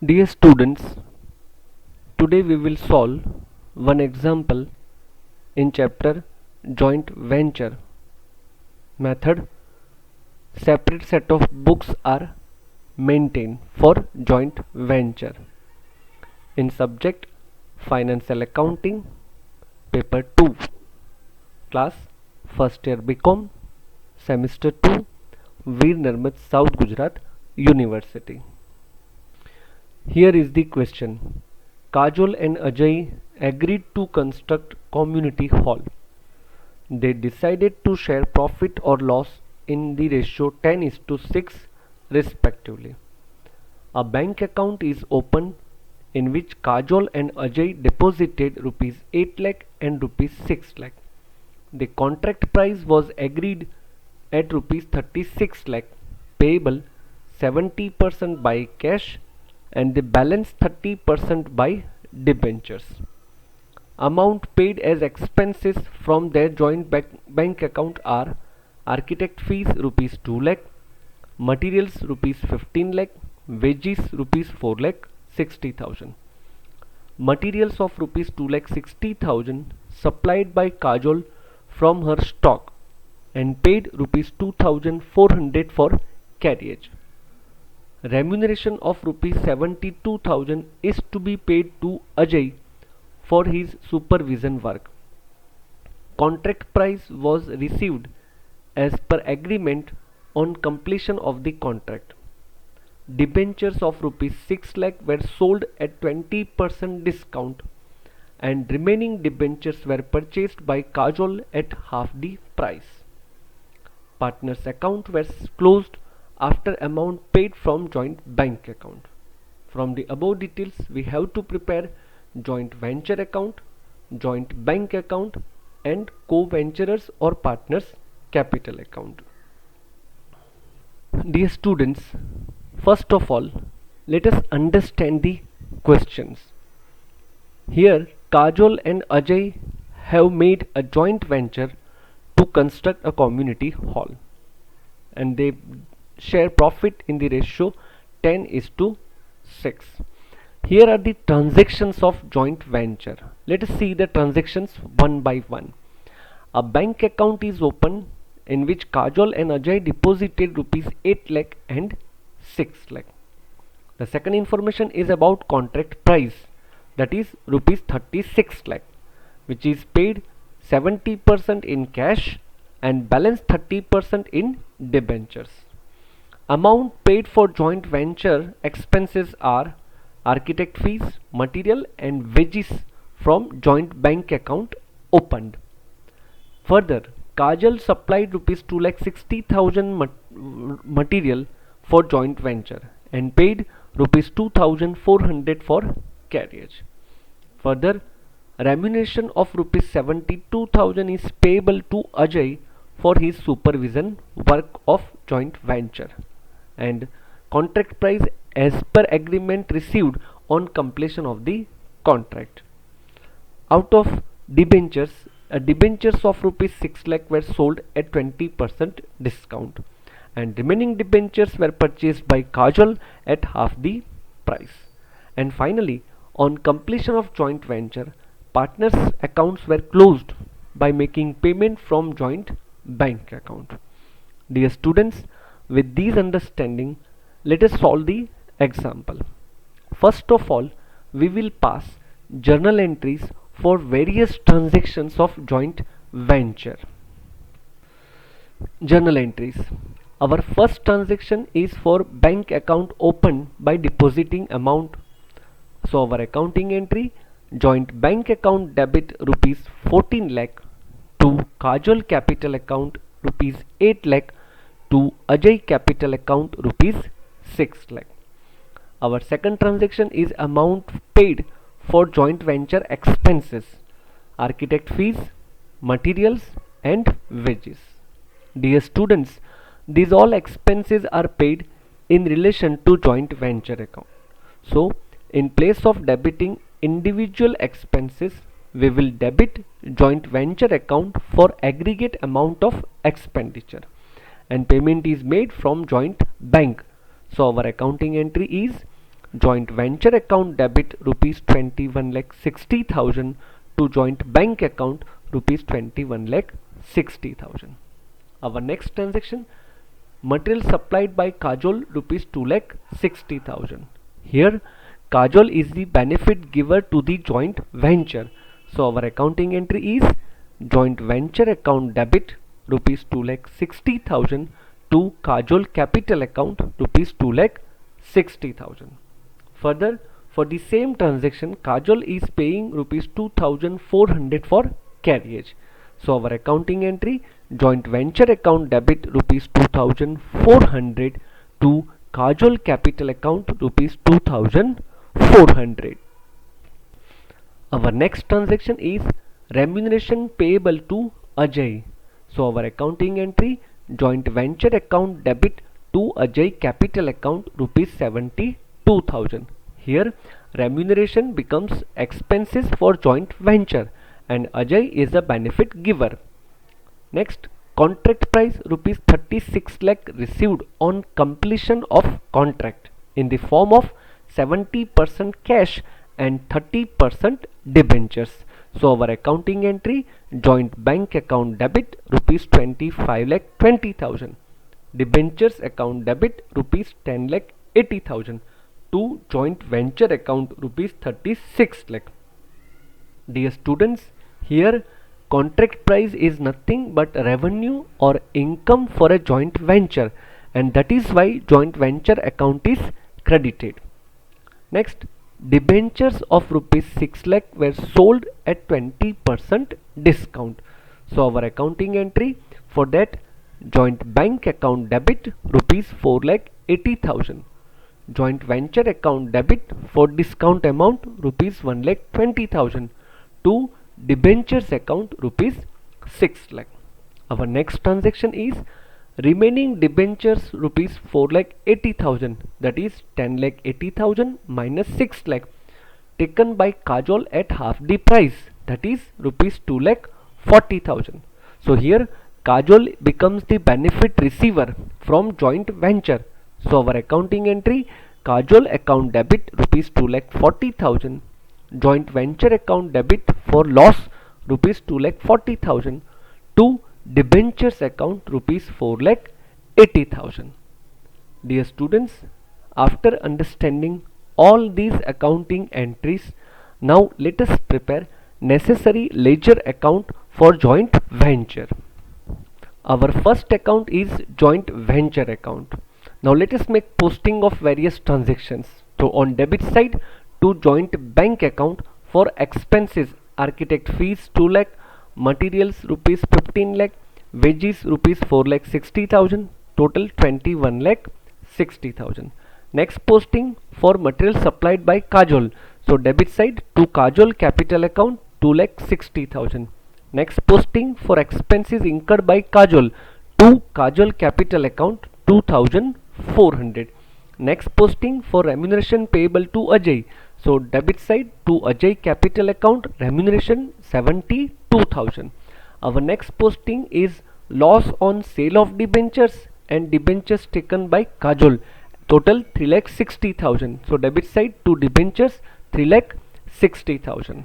Dear students, today we will solve one example in chapter Joint Venture method. Separate set of books are maintained for joint venture. In subject Financial Accounting, paper 2, class first year BCom, semester 2, Veer Narmad, South Gujarat University. Here is the question. Kajol and Ajay agreed to construct community hall. They decided to share profit or loss in the ratio 10:6 respectively. A bank account is opened in which Kajol and Ajay deposited rupees 8 lakh and rupees 6 lakh. The contract price was agreed at rupees 36 lakh, payable 70% by cash and the balance 30% by debentures. Amount paid as expenses from their joint bank account are architect fees rupees 2 lakh, materials rupees 15 lakh, wages rupees 4 lakh 60,000. Materials of rupees 2 lakh 60,000 supplied by Kajol from her stock and paid rupees 2,400 for carriage. Remuneration of rupees 72,000 is to be paid to Ajay for his supervision work. Contract price was received as per agreement on completion of the contract. Debentures of rupees 6 lakh were sold at 20% discount and remaining debentures were purchased by Kajol at half the price. Partners account was closed after amount paid from joint bank account. From the above details we have to prepare joint venture account, joint bank account and co-venturers or partners capital account. Dear students, first of all let us understand the questions. Here Kajol and Ajay have made a joint venture to construct a community hall and they share profit in the ratio 10:6. Here are the transactions of joint venture. Let us see the transactions one by one. A bank account is opened in which Kajol and Ajay deposited rupees 8 lakh and 6 lakh. The second information is about contract price, that is rupees 36 lakh, which is paid 70% in cash and balance 30% in debentures. Amount paid for joint venture expenses are architect fees, material and wages from joint bank account opened. Further, Kajol supplied rupees 2,60,000 material for joint venture and paid rupees 2,400 for carriage. Further, remuneration of rupees 72,000 is payable to Ajay for his supervision work of joint venture and contract price as per agreement received on completion of the contract. Out of debentures, debentures of rupees 6 lakh were sold at 20% discount and remaining debentures were purchased by Kajol at half the price. And finally, on completion of joint venture, partners accounts were closed by making payment from joint bank account. Dear students, with these understanding, let us solve the example. First of all, we will pass journal entries for various transactions of joint venture. Journal entries. Our first transaction is for bank account opened by depositing amount. So our accounting entry, joint bank account debit rupees 14 lakh to Kajol capital account rupees 8 lakh to Ajay capital account rupees 6 lakh. Our second transaction is amount paid for joint venture expenses, architect fees, materials and wages. Dear students, these all expenses are paid in relation to joint venture account. So in place of debiting individual expenses, we will debit joint venture account for aggregate amount of expenditure and payment is made from joint bank. So our accounting entry is joint venture account debit rupees 21 lakh 60,000 to joint bank account rupees 21 lakh 60,000. Our next transaction, material supplied by Kajol rupees 2 lakh 60,000. Here Kajol is the benefit giver to the joint venture. So our accounting entry is joint venture account debit rupees 2 lakh 60,000 to Kajol capital account rupees 2 lakh 60,000. Further, for the same transaction, Kajol is paying rupees 2,400 for carriage. So our accounting entry, joint venture account debit rupees 2,400 to Kajol capital account rupees 2,400. Our next transaction is remuneration payable to Ajay. So our accounting entry, joint venture account debit to Ajay capital account rupees 72,000. Here remuneration becomes expenses for joint venture and Ajay is a benefit giver. Next, contract price rupees 36 lakh received on completion of contract in the form of 70% cash and 30% debentures. So our accounting entry, joint bank account debit rupees 25 lakh 20,000, debentures account debit rupees 10 lakh 80,000 to joint venture account rupees 36 lakh. Dear students, here contract price is nothing but revenue or income for a joint venture, and that is why joint venture account is credited. Next, debentures of rupees 6 lakh were sold at 20% discount. So our accounting entry for that, joint bank account debit rupees 4 lakh 80,000, joint venture account debit for discount amount rupees 1 lakh 20,000 to debentures account rupees 6 lakh. Our next transaction is remaining debentures rupees 4 lakh 80,000, that is 10 lakh 80,000 minus 6 lakh taken by Kajol at half the price, that is rupees 2 lakh 40,000. So here Kajol becomes the benefit receiver from joint venture. So our accounting entry, Kajol account debit rupees 2 lakh 40,000, joint venture account debit for loss rupees 2 lakh 40,000 to debentures account rupees 4 lakh 80,000. Dear students, after understanding all these accounting entries, now let us prepare necessary ledger account for joint venture. Our first account is joint venture account. Now let us make posting of various transactions. So on debit side, to joint bank account for expenses, architect fees 2 lakh, materials rupees 15 lakh, wages rupees 4 lakh 60,000, total 21 lakh 60,000. Next posting for material supplied by Kajol. So debit side to Kajol capital account 2 lakh 60,000. Next posting for expenses incurred by Kajol to Kajol capital account 2,400. Next posting for remuneration payable to Ajay. So debit side to Ajay capital account remuneration 72,000. Our next posting is loss on sale of debentures and debentures taken by Kajol, total 3 lakh 60,000. So debit side to debentures 3 lakh 60,000.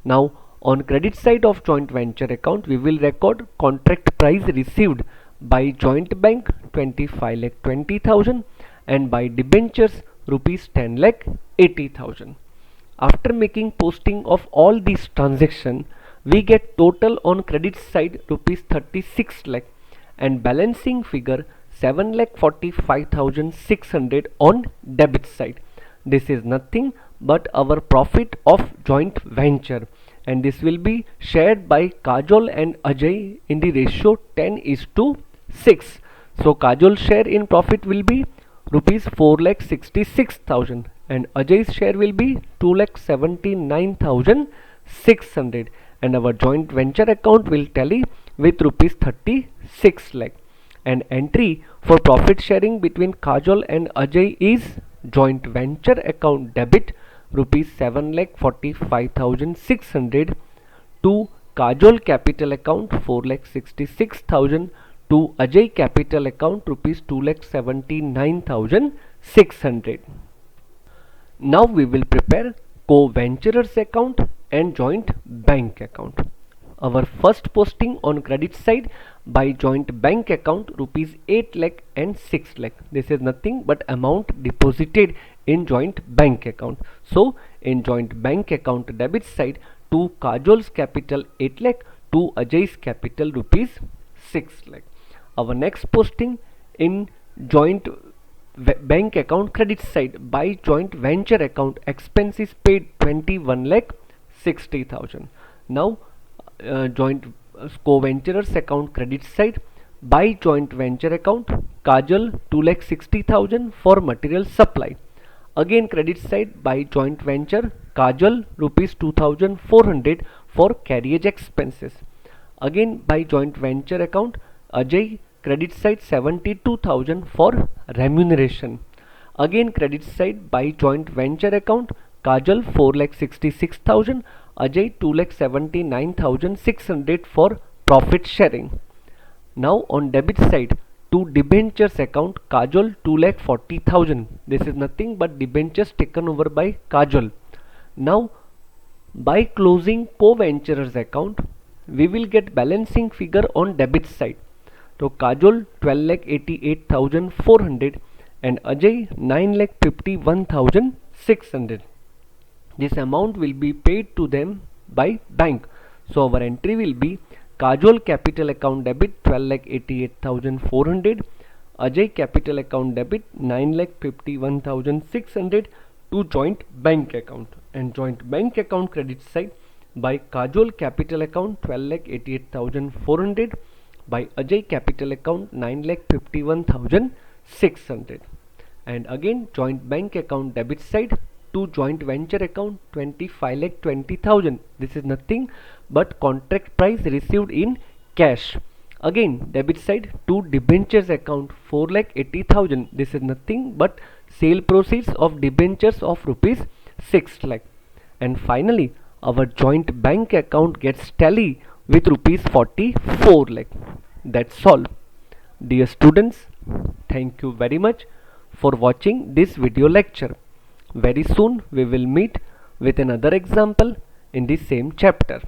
Now on credit side of joint venture account, we will record contract price received by joint bank 25 lakh 20,000 and by debentures rupees 10 lakh 80,000. After making posting of all these transactions, we get total on credit side rupees 36 lakh and balancing figure 7 lakh 45,600 on debit side. This is nothing but our profit of joint venture, and this will be shared by Kajol and Ajay in the ratio 10:6. So Kajol share in profit will be rupees 4 lakh 66,000 and Ajay's share will be 2 lakh 79,600, and our joint venture account will tally with rupees 36 lakh. And entry for profit sharing between Kajol and Ajay is joint venture account debit rupees 7 lakh 45,600 to Kajol capital account 4 lakh 66,000 to Ajay capital account rupees 2 lakh 79,600. Now we will prepare co-venturers account and joint bank account. Our first posting on credit side by joint bank account rupees 8 lakh and 6 lakh. This is nothing but amount deposited in joint bank account. So in joint bank account debit side, to Kajol's capital 8 lakh, to Ajay's capital rupees 6 lakh. Our next posting in joint bank account credit side by joint venture account, expenses paid 21 lakh 60,000. Now joint co-venturers account credit side by joint venture account, Kajal 2 lakh 60,000 for material supply. Again credit side by joint venture, Kajal rupees 2,400 for carriage expenses. Again by joint venture account, Ajay credit side 72,000 for remuneration. Again credit side by joint venture account, Kajal 4,66,000, Ajay 2,79,600 for profit sharing. Now on debit side, to debentures account, Kajal 2,40,000. This is nothing but debentures taken over by Kajal. Now by closing co-venturers account, we will get balancing figure on debit side. So Kajol 12,88,400 and Ajay 9,51,600. This amount will be paid to them by bank. So our entry will be Kajol capital account debit 12,88,400, Ajay capital account debit 9,51,600 to joint bank account, and joint bank account credit side by Kajol capital account 12,88,400, by Ajay capital account 9,51,600, and again joint bank account debit side to joint venture account 25,20,000. This is nothing but contract price received in cash. Again debit side to debentures account 4,80,000. This is nothing but sale proceeds of debentures of rupees 6 lakh. And finally our joint bank account gets tally with rupees 44 lakh. That's all. Dear students, thank you very much for watching this video lecture. Very soon we will meet with another example in the same chapter.